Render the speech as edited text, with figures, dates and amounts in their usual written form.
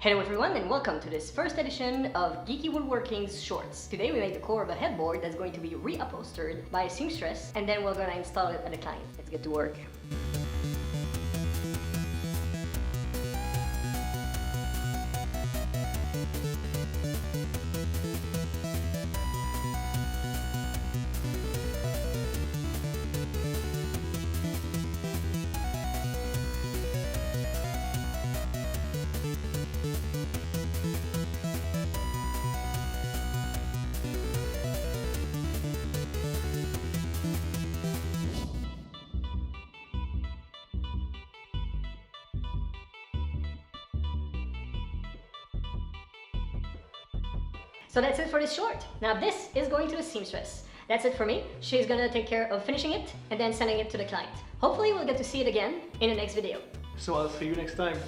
Hello everyone and welcome to this first edition of Geeky Woodworking's shorts. Today we made the core of a headboard that's going to be re-upholstered by a seamstress, and then we're gonna install it at the client. Let's get to work. So that's it for this short. Now this is going to the seamstress. That's it for me. She's gonna take care of finishing it and then sending it to the client. Hopefully we'll get to see it again in the next video. So I'll see you next time.